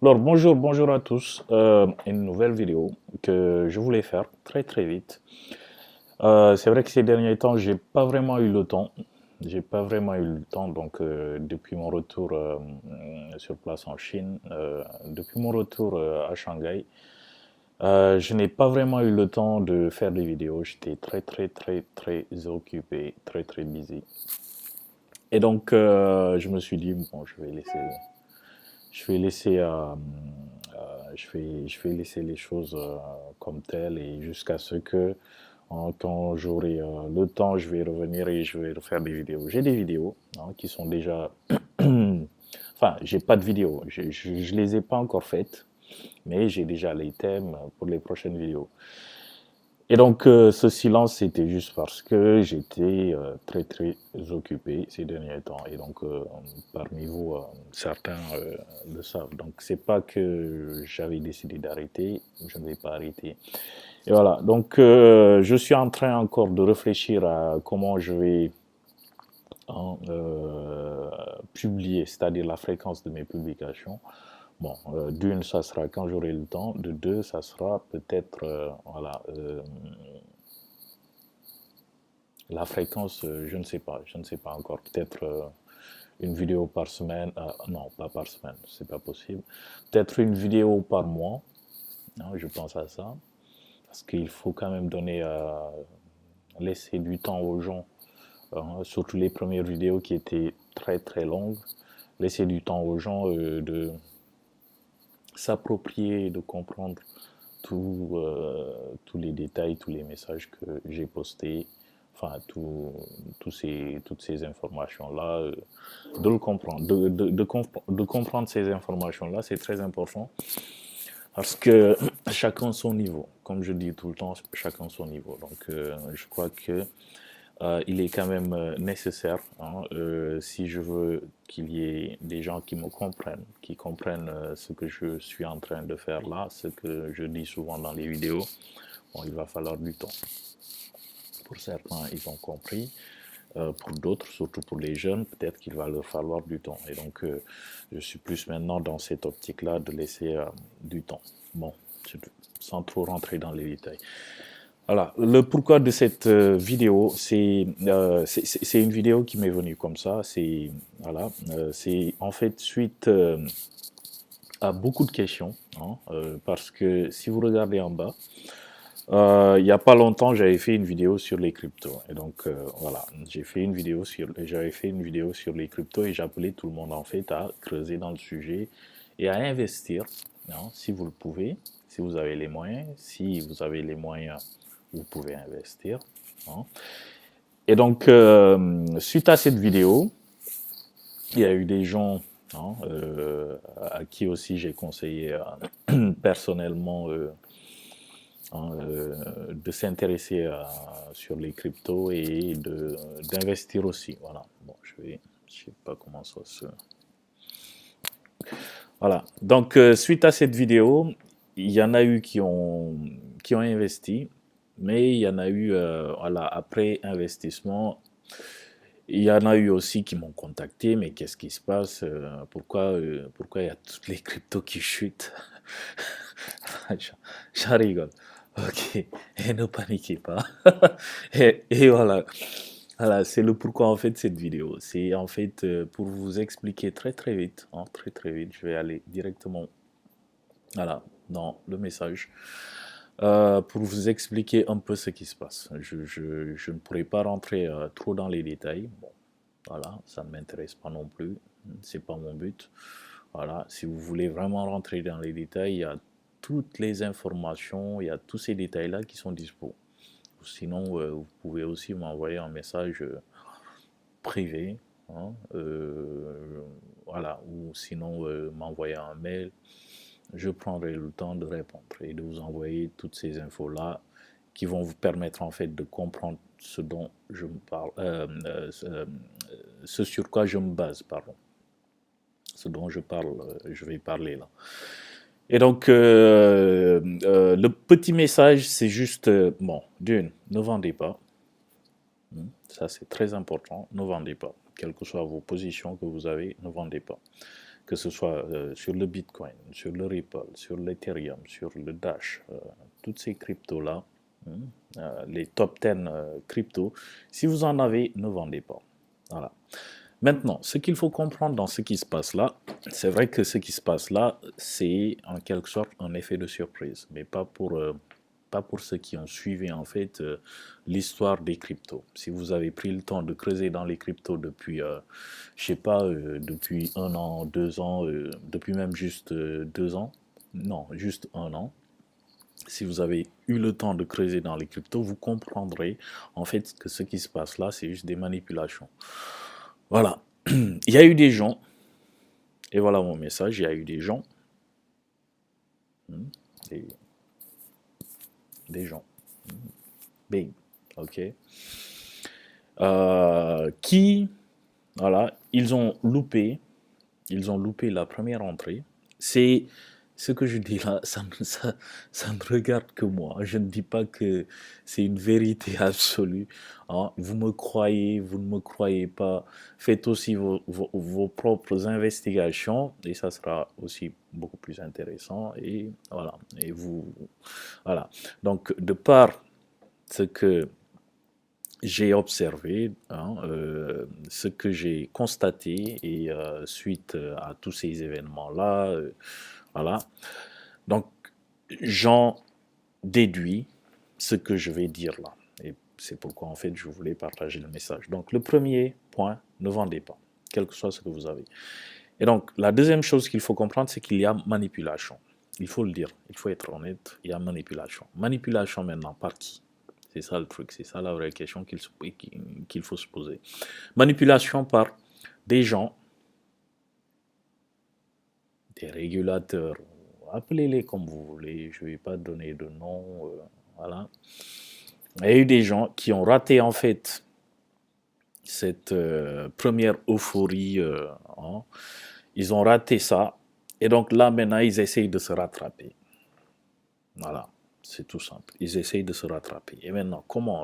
Alors bonjour à tous. Une nouvelle vidéo que je voulais faire très vite. C'est vrai que ces derniers temps, j'ai pas vraiment eu le temps. J'ai pas vraiment eu le temps. Donc depuis mon retour sur place en Chine, depuis mon retour à Shanghai, je n'ai pas vraiment eu le temps de faire des vidéos. J'étais très occupé, très busy. Et donc je me suis dit bon, je vais laisser les choses comme telles et jusqu'à ce que, quand j'aurai le temps, je vais revenir et je vais refaire des vidéos. J'ai des vidéos qui sont déjà... Enfin, j'ai pas de vidéos, je les ai pas encore faites, mais j'ai déjà les thèmes pour les prochaines vidéos. Et donc, ce silence, c'était juste parce que j'étais très occupé ces derniers temps. Et donc, parmi vous, certains le savent. Donc, c'est pas que j'avais décidé d'arrêter, je ne vais pas arrêter. Et voilà. Donc, je suis en train encore de réfléchir à comment je vais publier, c'est-à-dire la fréquence de mes publications. Bon, d'une, ça sera quand j'aurai le temps. De deux, ça sera peut-être, voilà. La fréquence, je ne sais pas encore. Peut-être une vidéo par semaine. Non, pas par semaine, c'est pas possible. Peut-être une vidéo par mois. Non, je pense à ça. Parce qu'il faut quand même donner, laisser du temps aux gens, surtout les premières vidéos qui étaient très longues. Laisser du temps aux gens de s'approprier, de comprendre tous les détails, tous les messages que j'ai postés, enfin toutes ces informations-là, de le comprendre, de comprendre ces informations-là, c'est très important parce que chacun son niveau, comme je dis tout le temps, chacun son niveau. Donc je crois que il est quand même nécessaire, si je veux qu'il y ait des gens qui me comprennent, qui comprennent ce que je suis en train de faire là, ce que je dis souvent dans les vidéos. Bon, il va falloir du temps. Pour certains, ils ont compris. Pour d'autres, surtout pour les jeunes, peut-être qu'il va leur falloir du temps. Et donc, je suis plus maintenant dans cette optique-là de laisser du temps. Bon, sans trop rentrer dans les détails. Voilà, le pourquoi de cette vidéo, c'est une vidéo qui m'est venue comme ça. C'est voilà, c'est en fait suite à beaucoup de questions, parce que si vous regardez en bas, il n'y a pas longtemps, j'avais fait une vidéo sur les cryptos. Et donc voilà, j'avais fait une vidéo sur les cryptos et j'appelais tout le monde en fait à creuser dans le sujet et à investir, si vous le pouvez, si vous avez les moyens, si vous avez les moyens vous pouvez investir. Et donc, suite à cette vidéo, il y a eu des gens à qui aussi j'ai conseillé personnellement de s'intéresser sur les cryptos et d'investir aussi. Voilà. Bon, je sais pas comment ça se... Voilà. Donc, suite à cette vidéo, il y en a eu qui ont investi, mais il y en a eu, voilà, après investissement, il y en a eu aussi qui m'ont contacté, mais qu'est-ce qui se passe? Pourquoi il y a toutes les cryptos qui chutent? J'en rigole. Ok, et ne paniquez pas. Et voilà, voilà, c'est le pourquoi en fait de cette vidéo. C'est en fait pour vous expliquer très vite, très vite. Je vais aller directement, voilà, dans le message. Pour vous expliquer un peu ce qui se passe. Je ne pourrai pas rentrer trop dans les détails. Bon, voilà, ça ne m'intéresse pas non plus. C'est pas mon but. Voilà, si vous voulez vraiment rentrer dans les détails, il y a toutes les informations, il y a tous ces détails-là qui sont dispo. Sinon, vous pouvez aussi m'envoyer un message privé, voilà, ou sinon m'envoyer un mail. Je prendrai le temps de répondre et de vous envoyer toutes ces infos-là qui vont vous permettre en fait de comprendre ce dont je me parle, ce sur quoi je me base, pardon, ce dont je vais parler là. Et donc, le petit message, c'est juste, bon, d'une, ne vendez pas. Ça, c'est très important. Ne vendez pas. Quelles que soient vos positions que vous avez, ne vendez pas. que ce soit sur le Bitcoin, sur le Ripple, sur l'Ethereum, sur le Dash, toutes ces cryptos-là, les top 10 cryptos, si vous en avez, ne vendez pas. Voilà. Maintenant, ce qu'il faut comprendre dans ce qui se passe là, c'est vrai que ce qui se passe là, c'est en quelque sorte un effet de surprise, mais pas pour ceux qui ont suivi en fait l'histoire des cryptos. Si vous avez pris le temps de creuser dans les cryptos depuis, je sais pas, depuis 1 an, 2 ans, depuis même juste 2 ans, non, juste 1 an, si vous avez eu le temps de creuser dans les cryptos, vous comprendrez en fait que ce qui se passe là, c'est juste des manipulations. Voilà. Il y a eu des gens, et voilà mon message, il y a eu des gens, des, des gens, bing, ok, qui, voilà, ils ont loupé la première entrée. C'est ce que je dis là, ça ne regarde que moi. Je ne dis pas que c'est une vérité absolue, hein. Vous me croyez, vous ne me croyez pas. Faites aussi vos propres investigations et ça sera aussi beaucoup plus intéressant. Et voilà. Et vous, voilà. Donc, de par ce que j'ai observé, hein, ce que j'ai constaté et suite à tous ces événements-là, voilà. Donc, j'en déduis ce que je vais dire là. Et c'est pourquoi en fait je voulais partager le message. Donc, le premier point, ne vendez pas, quel que soit ce que vous avez. Et donc, la deuxième chose qu'il faut comprendre, c'est qu'il y a manipulation. Il faut le dire, il faut être honnête, il y a manipulation. Manipulation maintenant, par qui? C'est ça le truc, c'est ça la vraie question qu'il faut se poser. Manipulation par des gens, des régulateurs, appelez-les comme vous voulez, je ne vais pas donner de nom, voilà. Il y a eu des gens qui ont raté en fait cette première euphorie, hein. Ils ont raté ça, et donc là maintenant ils essayent de se rattraper. Voilà. C'est tout simple. Ils essayent de se rattraper. Et maintenant, comment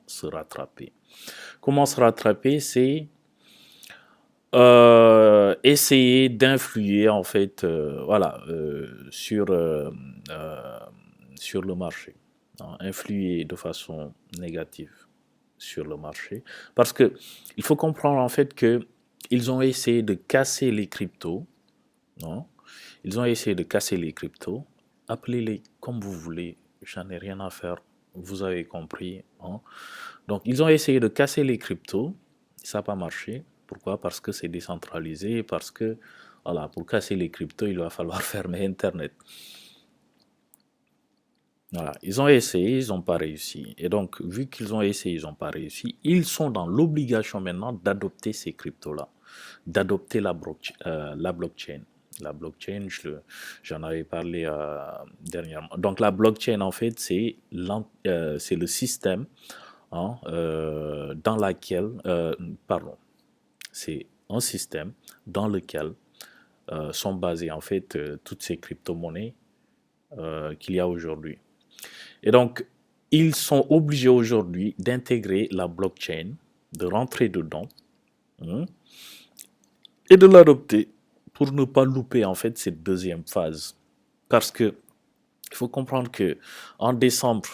se rattraper? Comment se rattraper, c'est essayer d'influer en fait, voilà, euh, sur le marché, hein, influer de façon négative sur le marché, parce que il faut comprendre en fait que ils ont essayé de casser les cryptos, non? Ils ont essayé de casser les cryptos. Appelez-les comme vous voulez, j'en ai rien à faire. Vous avez compris, hein? Donc, ils ont essayé de casser les cryptos. Ça n'a pas marché. Pourquoi? Parce que c'est décentralisé. Parce que, voilà, pour casser les cryptos, il va falloir fermer Internet. Voilà, ils ont essayé, ils n'ont pas réussi. Et donc, vu qu'ils ont essayé, ils n'ont pas réussi, ils sont dans l'obligation maintenant d'adopter ces cryptos-là, d'adopter la blockchain. La blockchain, j'en avais parlé dernièrement. Donc, la blockchain, en fait, c'est le système, hein, dans lequel, pardon, c'est un système dans lequel sont basées, en fait, toutes ces crypto-monnaies qu'il y a aujourd'hui. Et donc, ils sont obligés aujourd'hui d'intégrer la blockchain, de rentrer dedans, hein, et de l'adopter pour ne pas louper en fait cette deuxième phase. Parce que il faut comprendre que en décembre,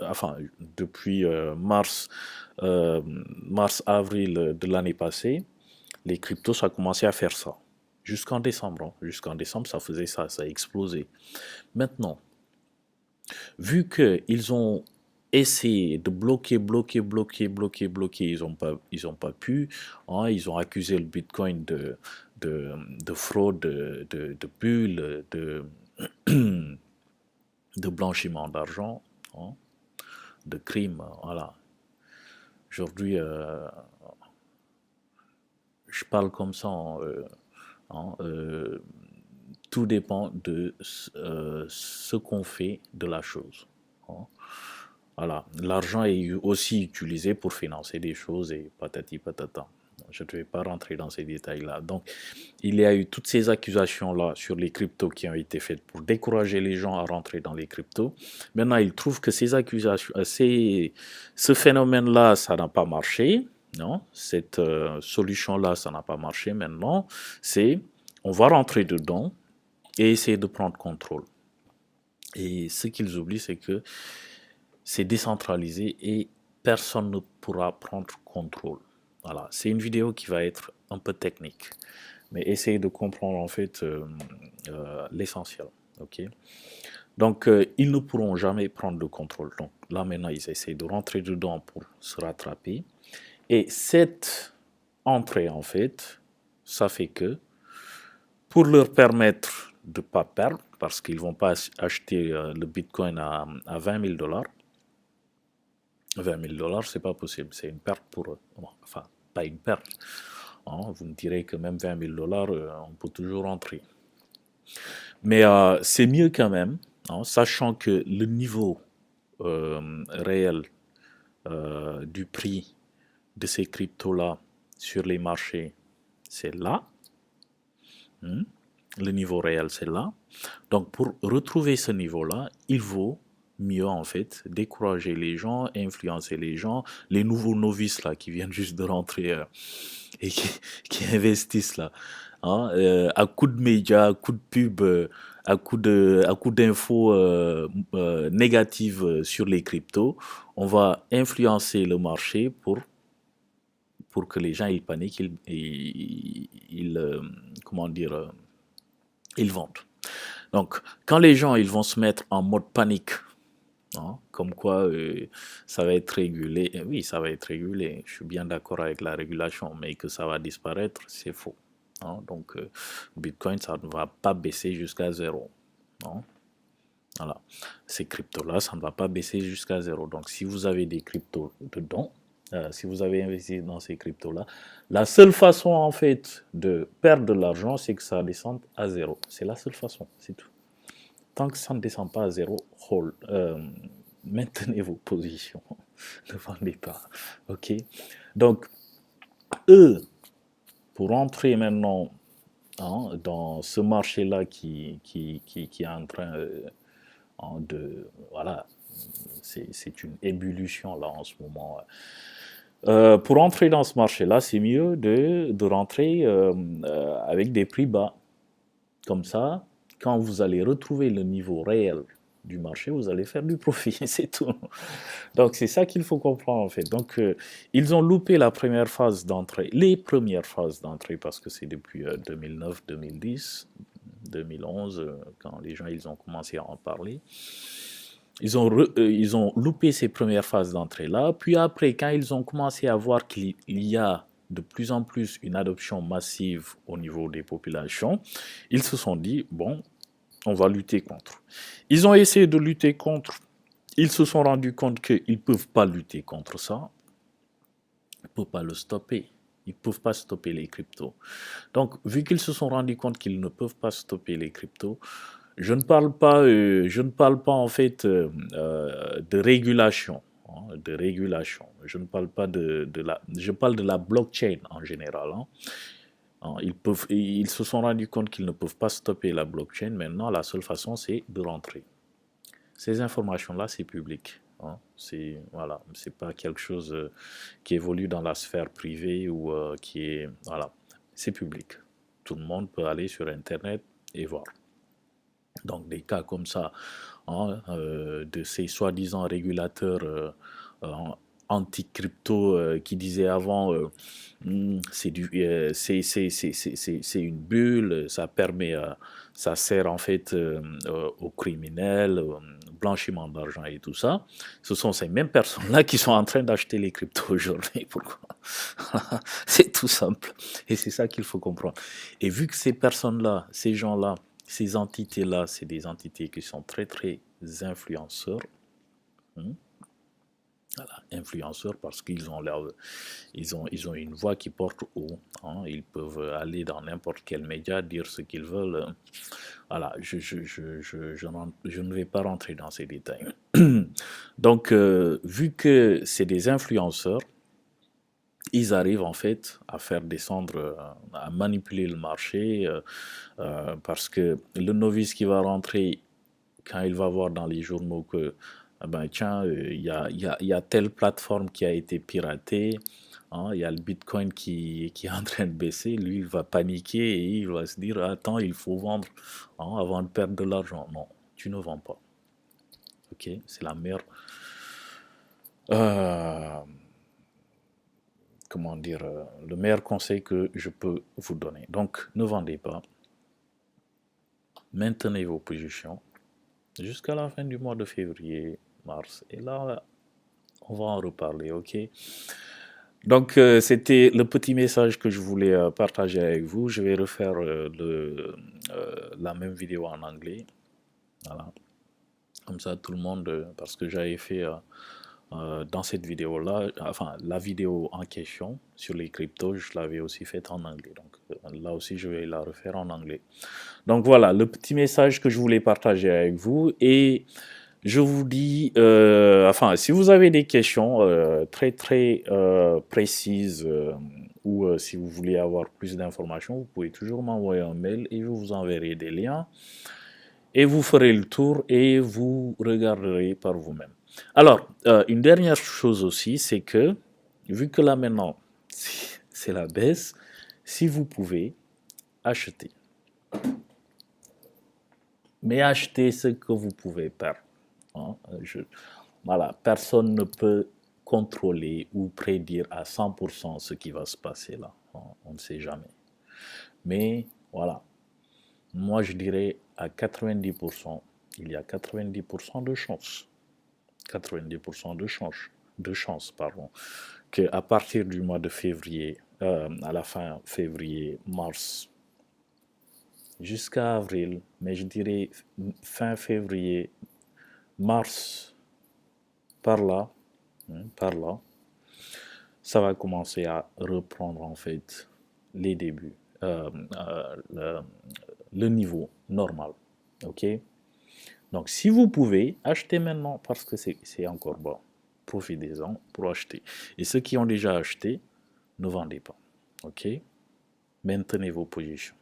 enfin depuis mars-avril de l'année passée, les cryptos ça a commencé à faire ça. Jusqu'en décembre, hein. Jusqu'en décembre, ça faisait ça, ça a explosé. Maintenant, vu qu'ils ont essayé de bloquer, ils ont pas pu, hein, ils ont accusé le Bitcoin de fraude, de bulles, de blanchiment d'argent, hein, de crimes, voilà. Aujourd'hui, je parle comme ça, hein, hein, tout dépend de ce qu'on fait de la chose, hein. Voilà, l'argent est aussi utilisé pour financer des choses et patati patata. Je ne vais pas rentrer dans ces détails-là. Donc, il y a eu toutes ces accusations-là sur les cryptos qui ont été faites pour décourager les gens à rentrer dans les cryptos. Maintenant, ils trouvent que ces accusations, ce phénomène-là, ça n'a pas marché. Non, cette solution-là, ça n'a pas marché. Maintenant, c'est on va rentrer dedans et essayer de prendre contrôle. Et ce qu'ils oublient, c'est que c'est décentralisé et personne ne pourra prendre contrôle. Voilà, c'est une vidéo qui va être un peu technique, mais essayez de comprendre en fait l'essentiel. Ok. Donc, ils ne pourront jamais prendre le contrôle. Donc, là maintenant, ils essayent de rentrer dedans pour se rattraper. Et cette entrée, en fait, ça fait que pour leur permettre de ne pas perdre, parce qu'ils ne vont pas acheter le Bitcoin à 20 000 dollars, 20 000 dollars, c'est pas possible, c'est une perte pour eux. Bon, enfin, pas une perte. Hein, vous me direz que même 20 000 dollars, on peut toujours rentrer. Mais c'est mieux quand même, hein, sachant que le niveau réel du prix de ces cryptos-là sur les marchés, c'est là. Hmm. Le niveau réel, c'est là. Donc, pour retrouver ce niveau-là, il vaut mieux, en fait, décourager les gens, influencer les gens, les nouveaux novices, là, qui viennent juste de rentrer et qui investissent, là, hein, à coup de médias, à coup de pub, à coup d'infos négatives sur les cryptos. On va influencer le marché pour que les gens, ils paniquent, comment dire, ils vendent. Donc, quand les gens ils vont se mettre en mode panique, hein, comme quoi ça va être régulé, oui, ça va être régulé, je suis bien d'accord avec la régulation, mais que ça va disparaître, c'est faux. Hein. Donc, Bitcoin, ça ne va pas baisser jusqu'à zéro. Hein. Voilà. Ces cryptos-là, ça ne va pas baisser jusqu'à zéro. Donc, si vous avez des cryptos dedans, si vous avez investi dans ces cryptos-là, la seule façon en fait de perdre de l'argent, c'est que ça descende à zéro. C'est la seule façon, c'est tout. Tant que ça ne descend pas à zéro, hold, maintenez vos positions, ne vendez pas. Ok. Donc, eux, pour entrer maintenant hein, dans ce marché-là qui est en train de, voilà, c'est une ébullition là en ce moment. Pour entrer dans ce marché-là, c'est mieux de rentrer avec des prix bas. Comme ça, quand vous allez retrouver le niveau réel du marché, vous allez faire du profit, c'est tout. Donc c'est ça qu'il faut comprendre en fait. Donc ils ont loupé la première phase d'entrée, les premières phases d'entrée parce que c'est depuis 2009, 2010, 2011 quand les gens ils ont commencé à en parler. Ils ont loupé ces premières phases d'entrée-là. Puis après, quand ils ont commencé à voir qu'il y a de plus en plus une adoption massive au niveau des populations, ils se sont dit, bon, on va lutter contre. Ils ont essayé de lutter contre. Ils se sont rendus compte qu'ils ne peuvent pas lutter contre ça. Ils ne peuvent pas le stopper. Ils ne peuvent pas stopper les cryptos. Donc, vu qu'ils se sont rendus compte qu'ils ne peuvent pas stopper les cryptos, je ne parle pas en fait de régulation, hein, de régulation. Je ne parle pas je parle de la blockchain en général. Hein. Hein, ils se sont rendus compte qu'ils ne peuvent pas stopper la blockchain. Maintenant, la seule façon, c'est de rentrer. Ces informations-là, c'est public. Hein. Voilà, c'est pas quelque chose qui évolue dans la sphère privée ou qui est, voilà, c'est public. Tout le monde peut aller sur Internet et voir. Donc des cas comme ça, hein, de ces soi-disant régulateurs anti-crypto qui disaient avant c'est une bulle, ça permet, ça sert en fait aux criminels, blanchiment d'argent et tout ça. Ce sont ces mêmes personnes-là qui sont en train d'acheter les cryptos aujourd'hui. Pourquoi? C'est tout simple. Et c'est ça qu'il faut comprendre. Et vu que ces personnes-là, ces gens-là, ces entités-là, c'est des entités qui sont très, très influenceurs. Hein. Voilà, influenceurs parce qu'ils ont ils ont une voix qui porte haut. Hein. Ils peuvent aller dans n'importe quel média, dire ce qu'ils veulent. Voilà, je ne vais pas rentrer dans ces détails. Donc, vu que c'est des influenceurs, ils arrivent en fait à faire descendre, à manipuler le marché parce que le novice qui va rentrer, quand il va voir dans les journaux que, ah ben tiens, il y a telle plateforme qui a été piratée, hein. Il y a le Bitcoin qui est en train de baisser, lui, il va paniquer et il va se dire, attends, il faut vendre, hein, avant de perdre de l'argent. Non, tu ne vends pas. Ok, c'est la meilleure, euh, comment dire, le meilleur conseil que je peux vous donner. Donc, ne vendez pas, maintenez vos positions jusqu'à la fin du mois de février, mars. Et là, on va en reparler, ok? Donc, c'était le petit message que je voulais partager avec vous. Je vais refaire la même vidéo en anglais. Voilà. Comme ça, tout le monde, parce que j'avais fait dans cette vidéo-là, enfin, la vidéo en question sur les cryptos, je l'avais aussi faite en anglais. Donc, là aussi, je vais la refaire en anglais. Donc, voilà, le petit message que je voulais partager avec vous. Et je vous dis, enfin, si vous avez des questions très précises ou si vous voulez avoir plus d'informations, vous pouvez toujours m'envoyer un mail et je vous enverrai des liens et vous ferez le tour et vous regarderez par vous-même. Alors, une dernière chose aussi, c'est que vu que là maintenant c'est la baisse, si vous pouvez acheter, mais achetez ce que vous pouvez perdre. Hein. Voilà, personne ne peut contrôler ou prédire à 100% ce qui va se passer là. On ne sait jamais. Mais voilà, moi je dirais à 90%, il y a 90% de chance. 90% de chance, pardon, qu'à partir du mois de février, à la fin février, mars, jusqu'à avril, mais je dirais fin février, mars, par là, par là, ça va commencer à reprendre en fait les débuts, le niveau normal. Ok? Donc si vous pouvez, achetez maintenant parce que c'est encore bon. Profitez-en pour acheter. Et ceux qui ont déjà acheté, ne vendez pas. Ok? Maintenez vos positions.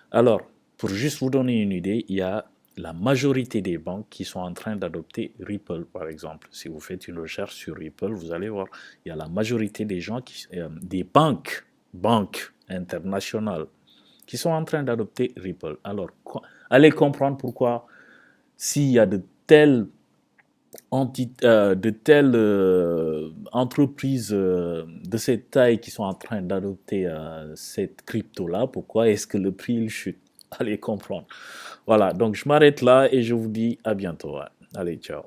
Alors, pour juste vous donner une idée, il y a la majorité des banques qui sont en train d'adopter Ripple, par exemple. Si vous faites une recherche sur Ripple, vous allez voir, il y a la majorité des gens, des banques internationales, qui sont en train d'adopter Ripple. Alors, allez comprendre pourquoi, s'il y a de telles entreprises de cette taille qui sont en train d'adopter cette crypto-là, pourquoi est-ce que le prix il chute? Allez comprendre. Voilà, donc je m'arrête là et je vous dis à bientôt. Ouais. Allez, ciao.